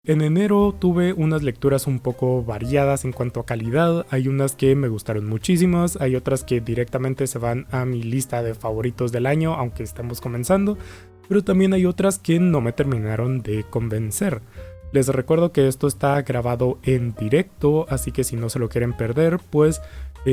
En enero tuve unas lecturas un poco variadas en cuanto a calidad. Hay unas que me gustaron muchísimas, hay otras que directamente se van a mi lista de favoritos del año, aunque estemos comenzando, pero también hay otras que no me terminaron de convencer. Les recuerdo que esto está grabado en directo, así que si no se lo quieren perder, pues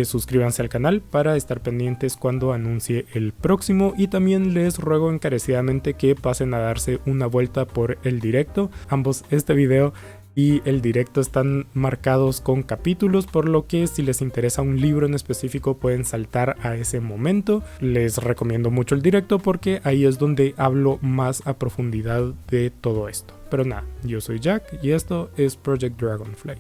suscríbanse al canal para estar pendientes cuando anuncie el próximo, y también les ruego encarecidamente que pasen a darse una vuelta por el directo. Ambos, este video y el directo, están marcados con capítulos, por lo que si les interesa un libro en específico pueden saltar a ese momento. Les recomiendo mucho el directo porque ahí es donde hablo más a profundidad de todo esto. Pero nada, yo soy Jack y esto es Project Dragonfly.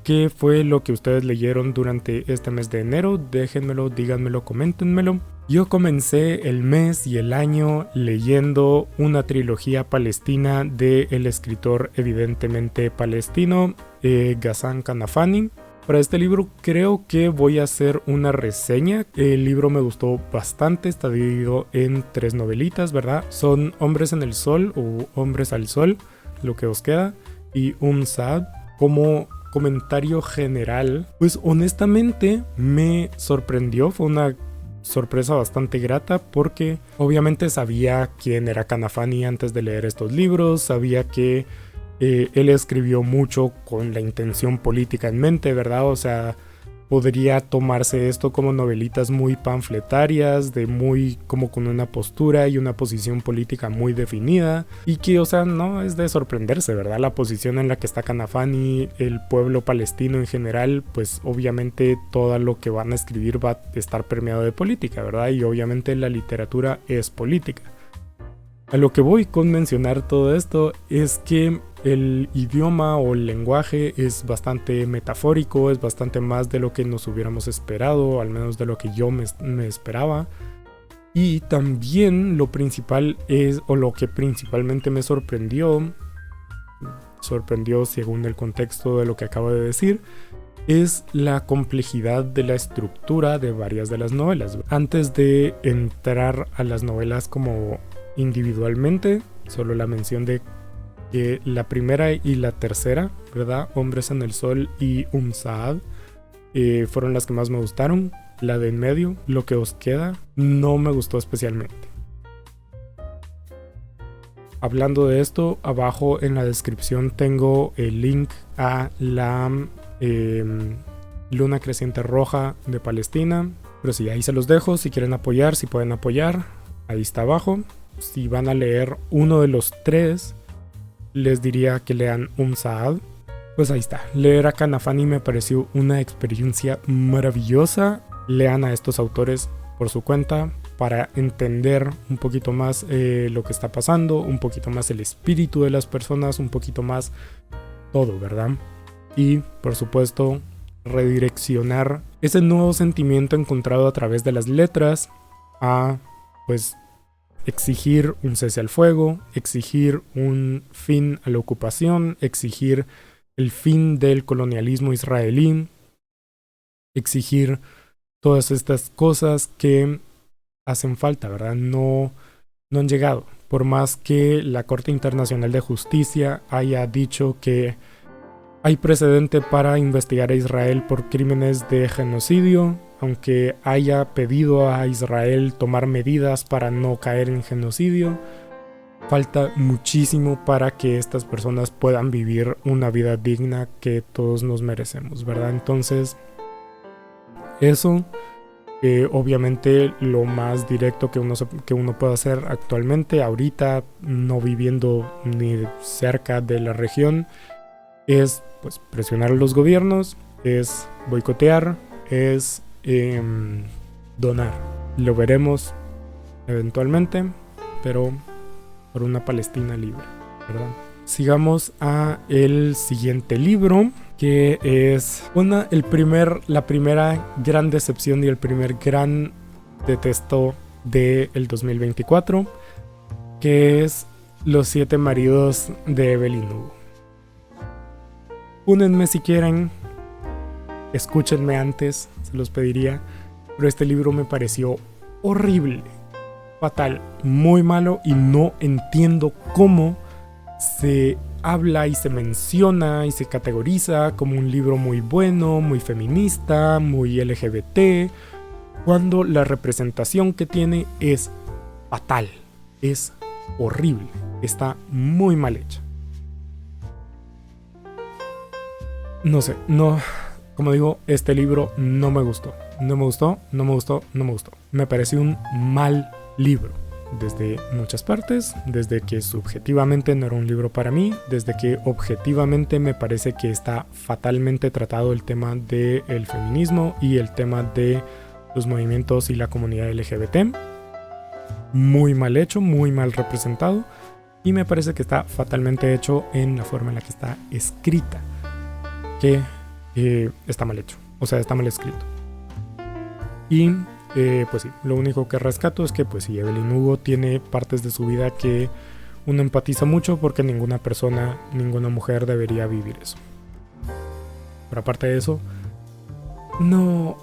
¿Qué fue lo que ustedes leyeron durante este mes de enero? Déjenmelo, díganmelo, coméntenmelo. Yo comencé el mes y el año leyendo una trilogía palestina del escritor evidentemente palestino, Ghassan Kanafani. Para este libro creo que voy a hacer una reseña. El libro me gustó bastante, está dividido en 3 novelitas, ¿verdad? Son Hombres en el Sol o Hombres al Sol, lo que os queda, y Saad. Como comentario general, pues honestamente me sorprendió, fue una sorpresa bastante grata porque obviamente sabía quién era Kanafani antes de leer estos libros, sabía que él escribió mucho con la intención política en mente, ¿verdad? O sea, podría tomarse esto como novelitas muy panfletarias, de muy como con una postura y una posición política muy definida, y que, o sea, no es de sorprenderse, ¿verdad? La posición en la que está Kanafani, el pueblo palestino en general, pues obviamente todo lo que van a escribir va a estar permeado de política, ¿verdad? Y obviamente la literatura es política. A lo que voy con mencionar todo esto es que el idioma o el lenguaje es bastante metafórico, es bastante más de lo que nos hubiéramos esperado, al menos de lo que yo me esperaba. Y también lo principal es, o lo que principalmente me sorprendió según el contexto de lo que acabo de decir, es la complejidad de la estructura de varias de las novelas. Antes de entrar a las novelas como individualmente, solo la mención de que la primera y la tercera, ¿verdad? Hombres en el Sol y Saad, fueron las que más me gustaron. La de en medio, Lo que os queda, no me gustó especialmente. Hablando de esto, abajo en la descripción tengo el link a la Luna Creciente Roja de Palestina. Pero sí, ahí se los dejo. Si quieren apoyar, si pueden apoyar, ahí está abajo. Si van a leer uno de los 3, les diría que lean Saad. Pues ahí está. Leer a Kanafani me pareció una experiencia maravillosa. Lean a estos autores por su cuenta para entender un poquito más lo que está pasando, un poquito más el espíritu de las personas, un poquito más todo, ¿verdad? Y por supuesto redireccionar ese nuevo sentimiento encontrado a través de las letras a, pues, exigir un cese al fuego, exigir un fin a la ocupación, exigir el fin del colonialismo israelí, exigir todas estas cosas que hacen falta, ¿verdad? No han llegado. Por más que la Corte Internacional de Justicia haya dicho que hay precedente para investigar a Israel por crímenes de genocidio, aunque haya pedido a Israel tomar medidas para no caer en genocidio, falta muchísimo para que estas personas puedan vivir una vida digna que todos nos merecemos, ¿verdad? Entonces, eso, obviamente lo más directo que uno puede hacer actualmente, ahorita, no viviendo ni cerca de la región, es, pues, presionar a los gobiernos, es boicotear, es donar. Lo veremos eventualmente, pero por una Palestina libre, ¿verdad? Sigamos a el siguiente libro, que es la primera gran decepción y el primer gran detesto del 2024, que es Los 7 maridos de Evelyn Hugo. Únenme si quieren, escúchenme antes, se los pediría, pero este libro me pareció horrible, fatal, muy malo, y no entiendo cómo se habla y se menciona y se categoriza como un libro muy bueno, muy feminista, muy LGBT, cuando la representación que tiene es fatal, es horrible, está muy mal hecha. No sé, no, como digo, este libro no me gustó. Me pareció un mal libro. Desde muchas partes, desde que subjetivamente no era un libro para mí, desde que objetivamente me parece que está fatalmente tratado el tema del feminismo y el tema de los movimientos y la comunidad LGBT. Muy mal hecho, muy mal representado, y me parece que está fatalmente hecho en la forma en la que está escrita, que está mal hecho, o sea, está mal escrito. Y pues sí, lo único que rescato es que pues sí, Evelyn Hugo tiene partes de su vida que uno empatiza mucho, porque ninguna persona, ninguna mujer debería vivir eso. Pero aparte de eso, no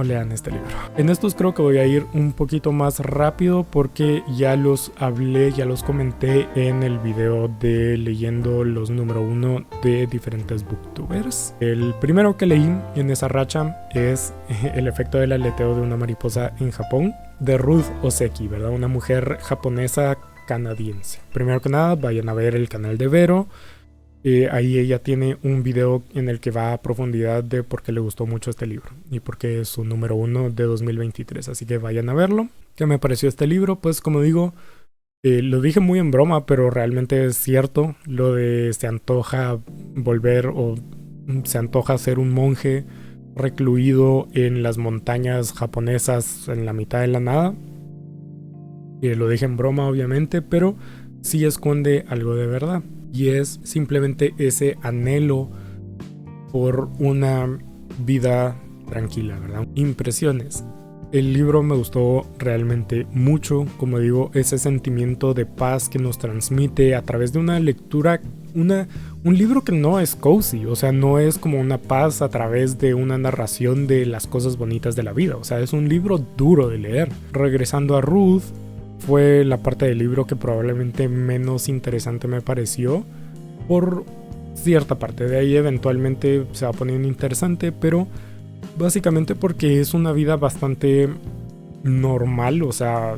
lean este libro. En estos creo que voy a ir un poquito más rápido, porque ya los hablé, ya los comenté en el video de leyendo los número 1 de diferentes booktubers. El primero que leí en esa racha es El efecto del aleteo de una mariposa en Japón, de Ruth Ozeki, ¿verdad? Una mujer japonesa canadiense. Primero que nada, vayan a ver el canal de Vero. Ahí ella tiene un video en el que va a profundidad de por qué le gustó mucho este libro y por qué es su número 1 de 2023, así que vayan a verlo. ¿Qué me pareció este libro? Pues como digo, lo dije muy en broma, pero realmente es cierto lo de se antoja volver o se antoja ser un monje recluido en las montañas japonesas en la mitad de la nada. Lo dije en broma obviamente, pero sí esconde algo de verdad. Y es simplemente ese anhelo por una vida tranquila, ¿verdad? Impresiones. El libro me gustó realmente mucho, como digo, ese sentimiento de paz que nos transmite a través de una lectura, un libro que no es cozy, o sea, no es como una paz a través de una narración de las cosas bonitas de la vida, o sea, es un libro duro de leer. Regresando a Ruth, fue la parte del libro que probablemente menos interesante me pareció por cierta parte. De ahí eventualmente se va poniendo interesante, pero básicamente porque es una vida bastante normal, o sea,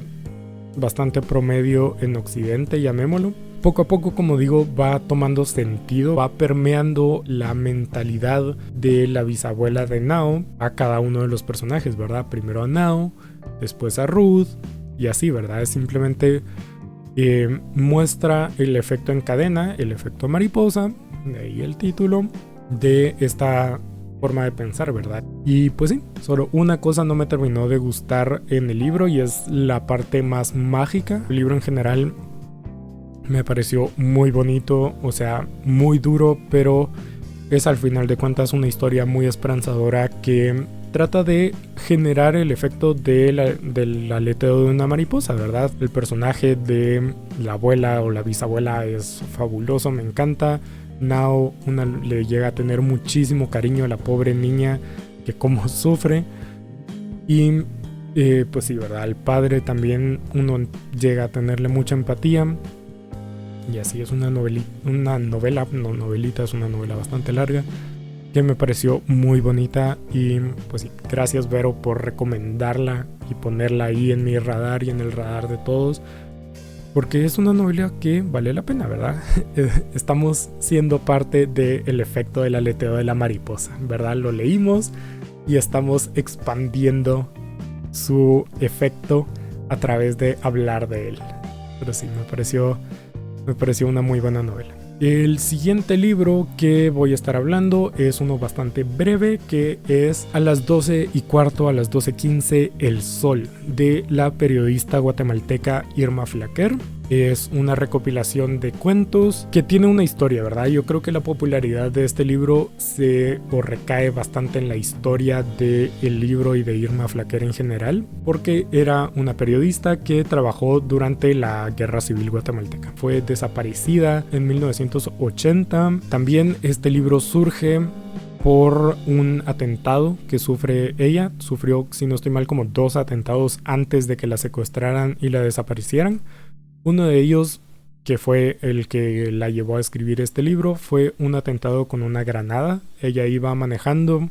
bastante promedio en Occidente, llamémoslo. Poco a poco, como digo, va tomando sentido, va permeando la mentalidad de la bisabuela de Nao a cada uno de los personajes, ¿verdad? Primero a Nao, después a Ruth, y así, ¿verdad? Es simplemente muestra el efecto en cadena, el efecto mariposa, de ahí el título, de esta forma de pensar, ¿verdad? Y pues sí, solo una cosa no me terminó de gustar en el libro, y es la parte más mágica. El libro en general me pareció muy bonito, o sea, muy duro, pero es al final de cuentas una historia muy esperanzadora que trata de generar el efecto del aleteo de una mariposa, ¿verdad? El personaje de la abuela o la bisabuela es fabuloso, me encanta. Nao le llega a tener muchísimo cariño a la pobre niña, que como sufre. Y pues sí, ¿verdad? Al padre también uno llega a tenerle mucha empatía. Y así es una novela, es una novela bastante larga, que me pareció muy bonita. Y pues sí, gracias Vero por recomendarla y ponerla ahí en mi radar y en el radar de todos, porque es una novela que vale la pena, ¿verdad? Estamos siendo parte del efecto del aleteo de la mariposa, ¿verdad? Lo leímos y estamos expandiendo su efecto a través de hablar de él. Pero sí, me pareció una muy buena novela. El siguiente libro que voy a estar hablando es uno bastante breve, que es A las 12:15, a las 12:15, El Sol, de la periodista guatemalteca Irma Flaquer. Es una recopilación de cuentos que tiene una historia, ¿verdad? Yo creo que la popularidad de este libro recae bastante en la historia del libro y de Irma Flaquer en general, porque era una periodista que trabajó durante la Guerra Civil Guatemalteca. Fue desaparecida en 1980. También este libro surge por un atentado que sufre ella. Sufrió, si no estoy mal, como 2 atentados antes de que la secuestraran y la desaparecieran. Uno de ellos, que fue el que la llevó a escribir este libro, fue un atentado con una granada. Ella iba manejando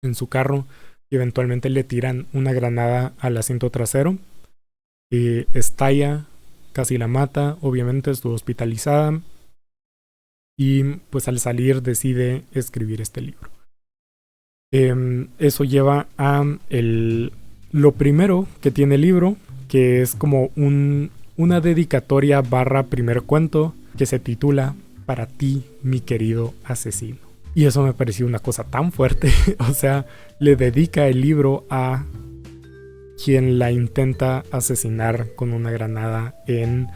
en su carro y eventualmente le tiran una granada al asiento trasero. Estalla, casi la mata, obviamente estuvo hospitalizada y pues al salir decide escribir este libro. Eso lleva a lo primero que tiene el libro, que es como una dedicatoria / primer cuento que se titula Para ti, mi querido asesino. Y eso me pareció una cosa tan fuerte. O sea, le dedica el libro a quien la intenta asesinar con una granada en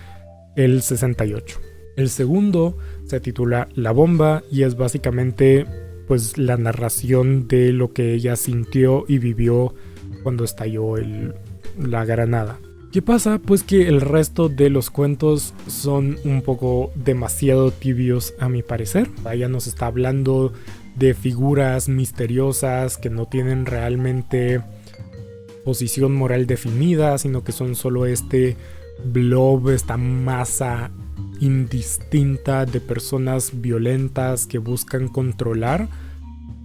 el 68. El segundo se titula La bomba y es básicamente pues la narración de lo que ella sintió y vivió cuando estalló la granada. ¿Qué pasa? Pues que el resto de los cuentos son un poco demasiado tibios a mi parecer. Ella nos está hablando de figuras misteriosas que no tienen realmente posición moral definida, sino que son solo este blob, esta masa indistinta de personas violentas que buscan controlar,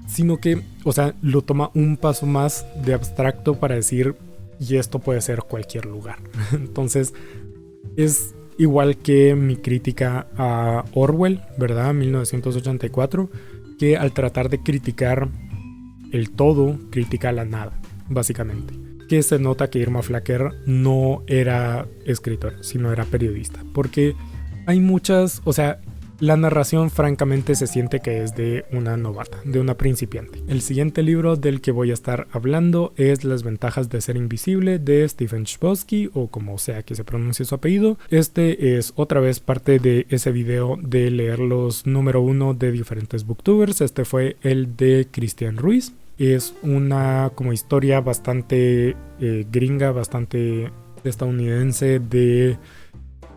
sino que, o sea, lo toma un paso más de abstracto para decir, y esto puede ser cualquier lugar. Entonces, es igual que mi crítica a Orwell, ¿verdad? 1984, que al tratar de criticar el todo, critica la nada, básicamente. Que se nota que Irma Flacker no era escritora, sino era periodista. Porque hay muchas, o sea, la narración francamente se siente que es de una novata, de una principiante. El siguiente libro del que voy a estar hablando es Las ventajas de ser invisible de Stephen Chbosky, o como sea que se pronuncie su apellido. Este es otra vez parte de ese video de leer los número 1 de diferentes booktubers. Este fue el de Cristian Ruiz. Es una como historia bastante gringa, bastante estadounidense de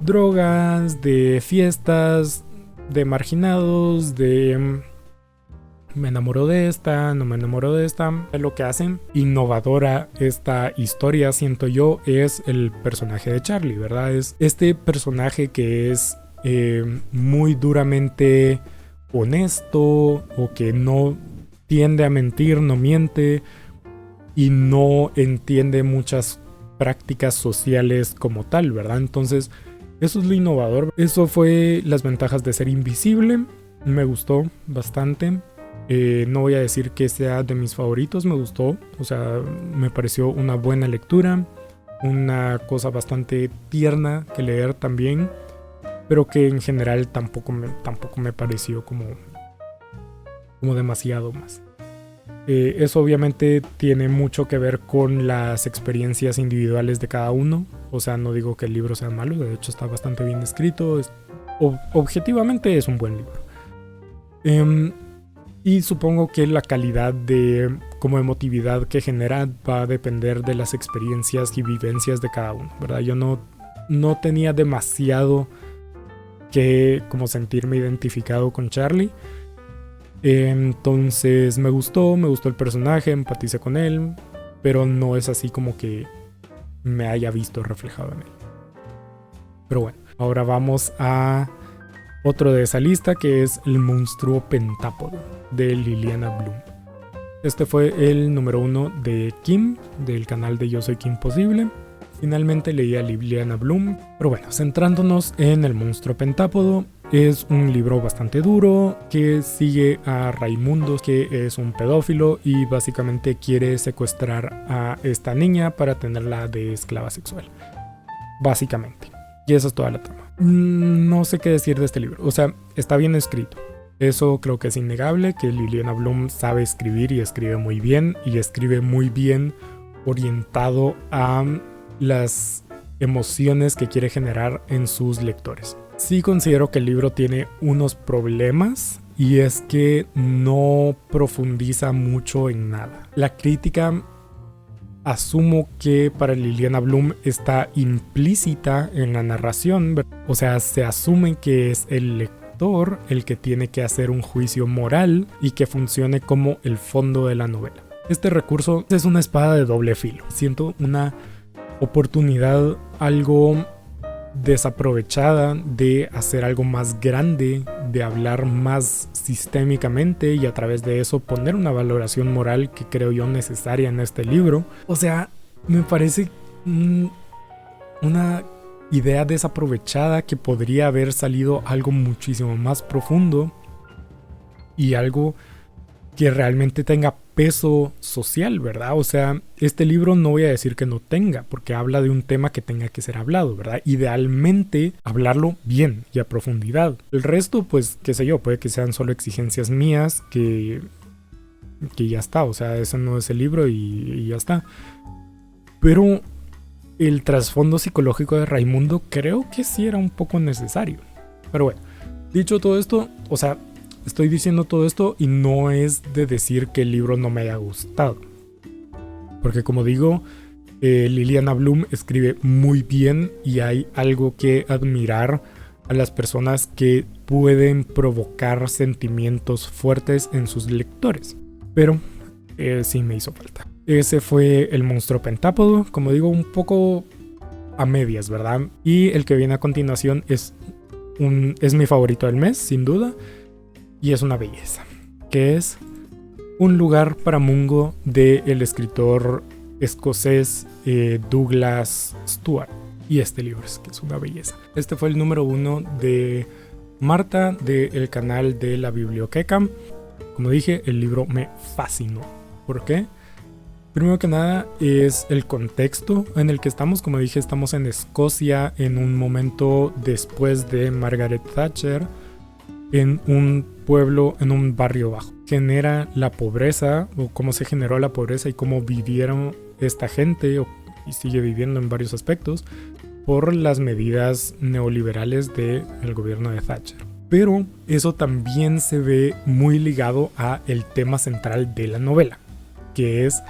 drogas, de fiestas, de marginados, de me enamoro de esta, no me enamoro de esta. Lo que hacen innovadora esta historia, siento yo, es el personaje de Charlie, ¿verdad? Es este personaje que es muy duramente honesto, o que no tiende a mentir, no miente y no entiende muchas prácticas sociales como tal, ¿verdad? Entonces, eso es lo innovador. Eso fue las ventajas de ser invisible. Me gustó bastante. No voy a decir que sea de mis favoritos, me gustó. O sea, me pareció una buena lectura. Una cosa bastante tierna que leer también. Pero que en general tampoco me pareció como demasiado más. Eso obviamente tiene mucho que ver con las experiencias individuales de cada uno. O sea, no digo que el libro sea malo, de hecho está bastante bien escrito. Objetivamente es un buen libro. Y supongo que la calidad de como emotividad que genera va a depender de las experiencias y vivencias de cada uno, ¿verdad? Yo no tenía demasiado que como sentirme identificado con Charlie. Entonces me gustó el personaje, empaticé con él, pero no es así como que me haya visto reflejado en él. Pero bueno, ahora vamos a otro de esa lista, que es El monstruo pentápodo de Liliana Bloom. Este fue el número 1 de Kim, del canal de Yo Soy Kim Posible. Finalmente leí a Liliana Bloom. Pero bueno, centrándonos en El monstruo pentápodo, es un libro bastante duro que sigue a Raimundo, que es un pedófilo y básicamente quiere secuestrar a esta niña para tenerla de esclava sexual. Básicamente. Y esa es toda la trama. No sé qué decir de este libro. O sea, está bien escrito. Eso creo que es innegable, que Liliana Bloom sabe escribir y escribe muy bien. Y escribe muy bien orientado a las emociones que quiere generar en sus lectores. Sí considero que el libro tiene unos problemas, y es que no profundiza mucho en nada. La crítica, asumo que para Liliana Bloom está implícita en la narración, o sea, se asume que es el lector el que tiene que hacer un juicio moral y que funcione como el fondo de la novela. Este recurso es una espada de doble filo. Siento una oportunidad algo desaprovechada de hacer algo más grande, de hablar más sistémicamente y a través de eso poner una valoración moral que creo yo necesaria en este libro. O sea, me parece una idea desaprovechada que podría haber salido algo muchísimo más profundo y algo que realmente tenga peso social, ¿verdad? O sea, este libro no voy a decir que no tenga, porque habla de un tema que tenga que ser hablado, ¿verdad? Idealmente, hablarlo bien y a profundidad. El resto, pues, qué sé yo, puede que sean solo exigencias mías que ya está, o sea, eso no es el libro y ya está. Pero el trasfondo psicológico de Raimundo creo que sí era un poco necesario. Pero bueno, dicho todo esto, o sea, estoy diciendo todo esto y no es de decir que el libro no me haya gustado. Porque como digo, Liliana Bloom escribe muy bien y hay algo que admirar a las personas que pueden provocar sentimientos fuertes en sus lectores. Pero sí me hizo falta. Ese fue El monstruo pentápodo, como digo, un poco a medias, ¿verdad? Y el que viene a continuación es mi favorito del mes, sin duda. Y es una belleza, que es Un lugar para Mungo del escritor escocés Douglas Stuart. Y este libro es que es una belleza. Este fue el número 1 de Marta del canal de la Biblioteca. Como dije, el libro me fascinó. ¿Por qué? Primero que nada es el contexto en el que estamos. Como dije, estamos en Escocia en un momento después de Margaret Thatcher, en un pueblo, en un barrio bajo. Genera la pobreza, o cómo se generó la pobreza y cómo vivieron esta gente, y sigue viviendo en varios aspectos, por las medidas neoliberales del gobierno de Thatcher. Pero eso también se ve muy ligado a el tema central de la novela, que es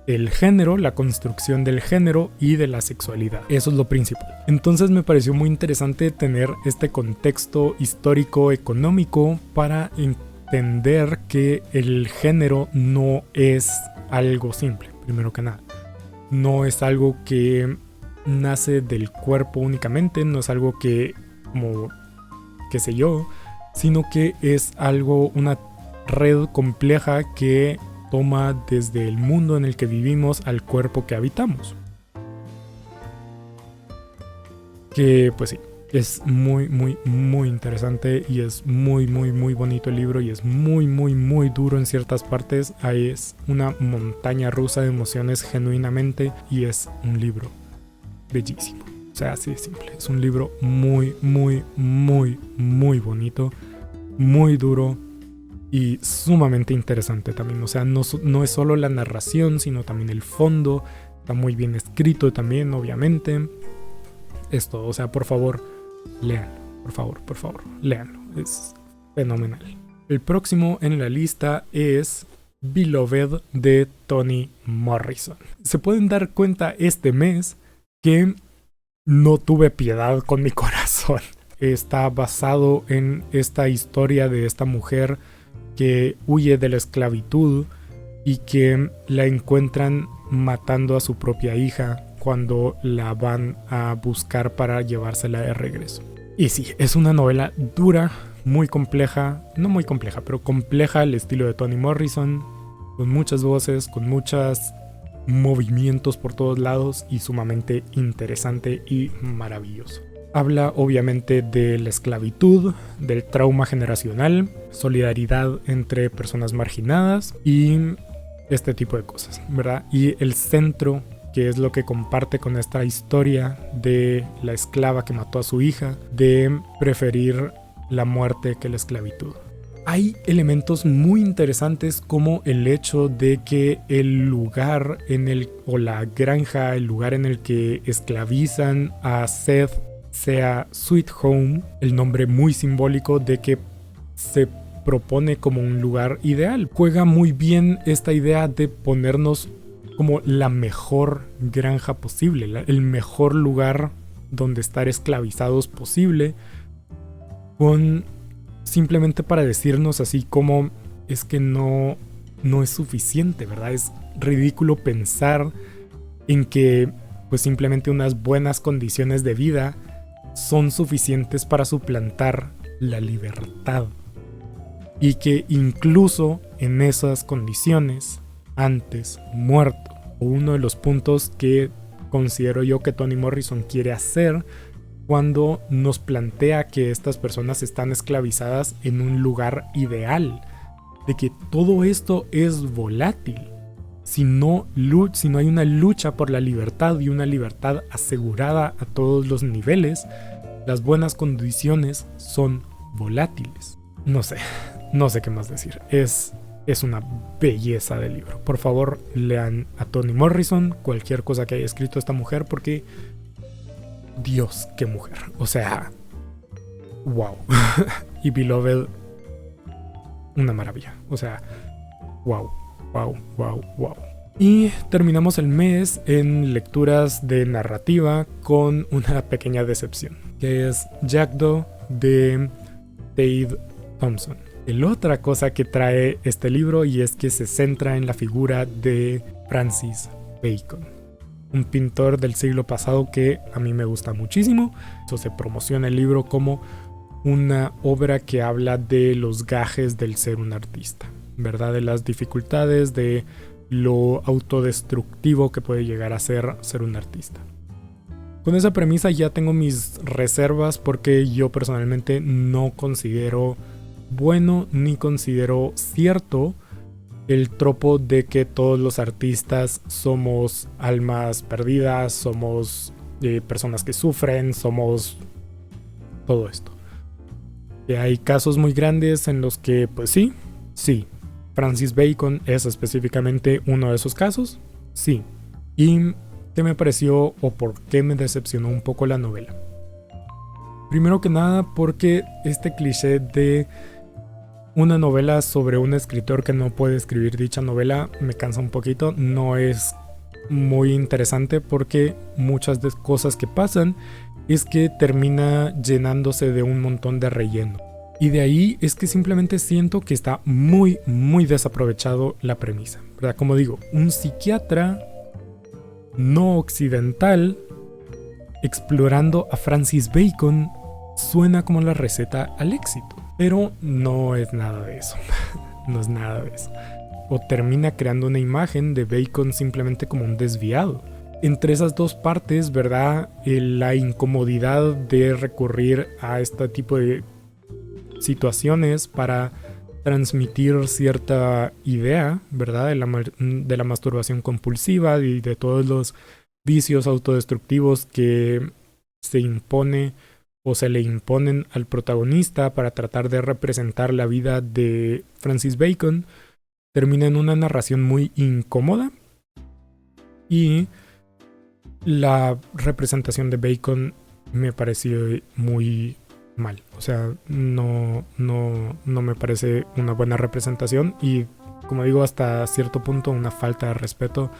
el género, la construcción del género y de la sexualidad. Eso es lo principal. Entonces me pareció muy interesante tener este contexto histórico económico para entender que el género no es algo simple, primero que nada. No es algo que nace del cuerpo únicamente, no es algo que, como, qué sé yo, sino que es algo, una red compleja que toma desde el mundo en el que vivimos al cuerpo que habitamos. Que pues sí, es muy muy muy interesante y es muy muy muy bonito el libro y es muy muy muy duro en ciertas partes. Ahí es una montaña rusa de emociones genuinamente y es un libro bellísimo. O sea, así de simple. Es un libro muy muy muy muy bonito, muy duro y sumamente interesante también. O sea, no es solo la narración, sino también el fondo. Está muy bien escrito también, obviamente. Esto, o sea, por favor, léanlo. Por favor, léanlo. Es fenomenal. El próximo en la lista es Beloved de Toni Morrison. Se pueden dar cuenta este mes que no tuve piedad con mi corazón. Está basado en esta historia de esta mujer que huye de la esclavitud y que la encuentran matando a su propia hija cuando la van a buscar para llevársela de regreso. Y sí, es una novela dura, muy compleja, no muy compleja, pero compleja al estilo de Toni Morrison, con muchas voces, con muchos movimientos por todos lados y sumamente interesante y maravilloso. Habla obviamente de la esclavitud, del trauma generacional, solidaridad entre personas marginadas y este tipo de cosas, ¿verdad? Y el centro, que es lo que comparte con esta historia de la esclava que mató a su hija, de preferir la muerte que la esclavitud. Hay elementos muy interesantes como el hecho de que el lugar o la granja, el lugar en el que esclavizan a Seth, sea Sweet Home, el nombre muy simbólico de que se propone como un lugar ideal. Juega muy bien esta idea de ponernos como la mejor granja posible, el mejor lugar donde estar esclavizados posible, con simplemente para decirnos así como es que no es suficiente, ¿verdad? Es ridículo pensar en que pues simplemente unas buenas condiciones de vida son suficientes para suplantar la libertad. Y que incluso en esas condiciones, antes muerto. Uno de los puntos que considero yo que Toni Morrison quiere hacer cuando nos plantea que estas personas están esclavizadas en un lugar ideal, de que todo esto es volátil. Si no hay una lucha por la libertad y una libertad asegurada a todos los niveles, las buenas condiciones son volátiles. No sé qué más decir. Es una belleza de libro. Por favor, lean a Toni Morrison, cualquier cosa que haya escrito esta mujer, porque Dios, qué mujer. O sea, wow. Y Beloved, una maravilla. O sea, wow. Y terminamos el mes en lecturas de narrativa con una pequeña decepción, que es Jackdaw de Dave Thompson. La otra cosa que trae este libro, y es que se centra en la figura de Francis Bacon, un pintor del siglo pasado que a mí me gusta muchísimo. Eso se promociona el libro como una obra que habla de los gajes del ser un artista, ¿verdad? De las dificultades, de lo autodestructivo que puede llegar a ser un artista. Con esa premisa ya tengo mis reservas, porque yo personalmente no considero bueno ni considero cierto el tropo de que todos los artistas somos almas perdidas, somos personas que sufren, somos todo esto. Y hay casos muy grandes en los que pues sí, Francis Bacon es específicamente uno de esos casos, sí. ¿Y qué me pareció o por qué me decepcionó un poco la novela? Primero que nada porque este cliché de una novela sobre un escritor que no puede escribir dicha novela me cansa un poquito. No es muy interesante porque muchas de las cosas que pasan es que termina llenándose de un montón de relleno. Y de ahí es que simplemente siento que está muy desaprovechado la premisa, ¿verdad? Como digo, un psiquiatra no occidental explorando a Francis Bacon suena como la receta al éxito. Pero no es nada de eso. No es nada de eso. O termina creando una imagen de Bacon simplemente como un desviado. Entre esas dos partes, ¿verdad? La incomodidad de recurrir a este tipo de situaciones para transmitir cierta idea, ¿verdad? De la masturbación compulsiva y de todos los vicios autodestructivos que se impone o se le imponen al protagonista para tratar de representar la vida de Francis Bacon, termina en una narración muy incómoda. Y la representación de Bacon me pareció muy mal. O sea, no me parece una buena representación y, como digo, hasta cierto punto una falta de respeto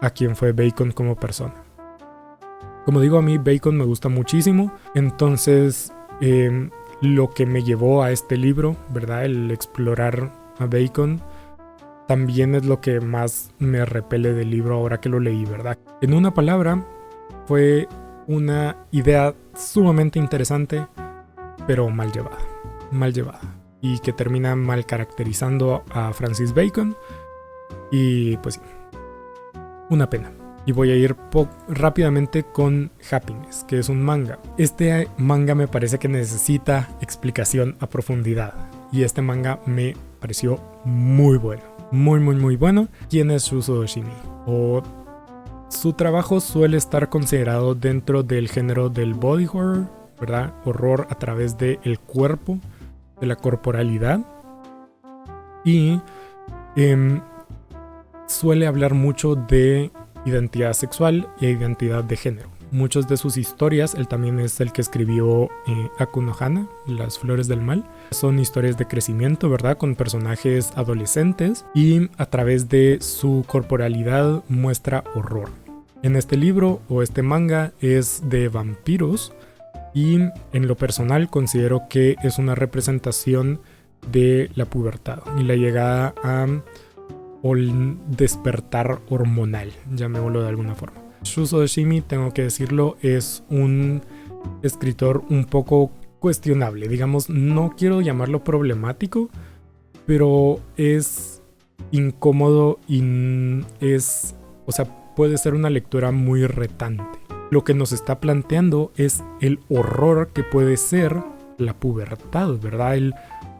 a quien fue Bacon como persona. Como digo, a mí Bacon me gusta muchísimo, entonces lo que me llevó a este libro, ¿verdad? El explorar a Bacon, también es lo que más me repele del libro ahora que lo leí, ¿verdad? En una palabra, fue una idea sumamente interesante, pero mal llevada. Y que termina mal caracterizando a Francis Bacon. Y pues sí, una pena. Y voy a ir rápidamente con Happiness, que es un manga. Este manga me parece que necesita explicación a profundidad. Y este manga me pareció muy bueno. Muy bueno. ¿Quién es Shuzo Oshimi? Su trabajo suele estar considerado dentro del género del body horror, ¿verdad? Horror a través del cuerpo, de la corporalidad. Y suele hablar mucho de identidad sexual e identidad de género. Muchas de sus historias, él también es el que escribió Aku no Hana, Las Flores del Mal. Son historias de crecimiento, ¿verdad? Con personajes adolescentes y a través de su corporalidad muestra horror. En este libro o este manga es de vampiros Y en lo personal considero que es una representación de la pubertad y la llegada a despertar hormonal, llamémoslo de alguna forma. Shuzo Oshimi, tengo que decirlo, es un escritor un poco cuestionable, digamos, no quiero llamarlo problemático, pero es incómodo y puede ser una lectura muy retante. Lo que nos está planteando es el horror que puede ser la pubertad, ¿verdad? El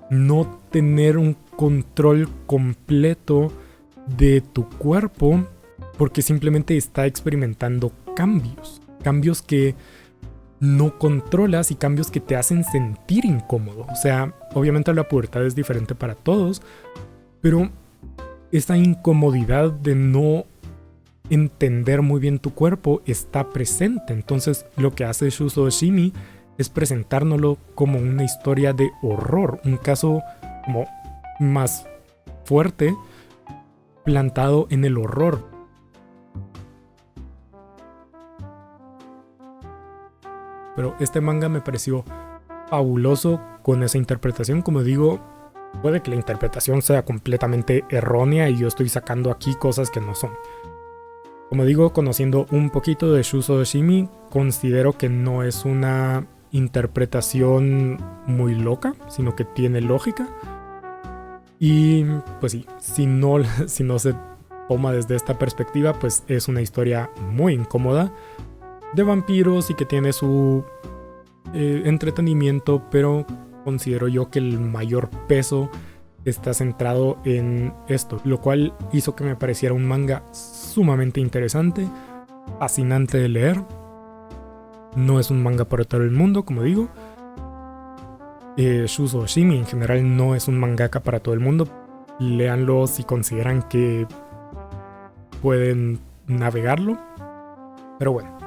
no tener un control completo de tu cuerpo porque simplemente está experimentando cambios que no controlas y cambios que te hacen sentir incómodo. O sea, obviamente la pubertad es diferente para todos, pero esa incomodidad de no entender muy bien tu cuerpo está presente. Entonces lo que hace Shuzo Oshimi es presentárnoslo como una historia de horror, un caso como más fuerte plantado en el horror. Pero este manga me pareció fabuloso con esa interpretación. Como digo, puede que la interpretación sea completamente errónea y yo estoy sacando aquí cosas que no son. Como digo, conociendo un poquito de Shuzo Oshimi, considero que no es una interpretación muy loca, sino que tiene lógica. Y pues sí, si no se toma desde esta perspectiva, pues es una historia muy incómoda de vampiros y que tiene su entretenimiento, pero considero yo que el mayor peso está centrado en esto, lo cual hizo que me pareciera un manga sumamente interesante, fascinante de leer. No es un manga para todo el mundo, como digo. Shuzo Oshimi en general no es un mangaka para todo el mundo. Léanlo si consideran que pueden navegarlo. Pero bueno,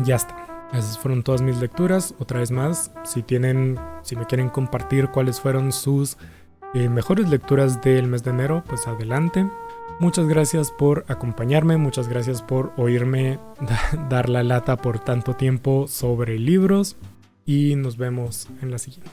ya está. Esas fueron todas mis lecturas. Otra vez más, si me quieren compartir cuáles fueron sus mejores lecturas del mes de enero, pues adelante. Muchas gracias por acompañarme, muchas gracias por oírme dar la lata por tanto tiempo sobre libros y nos vemos en la siguiente.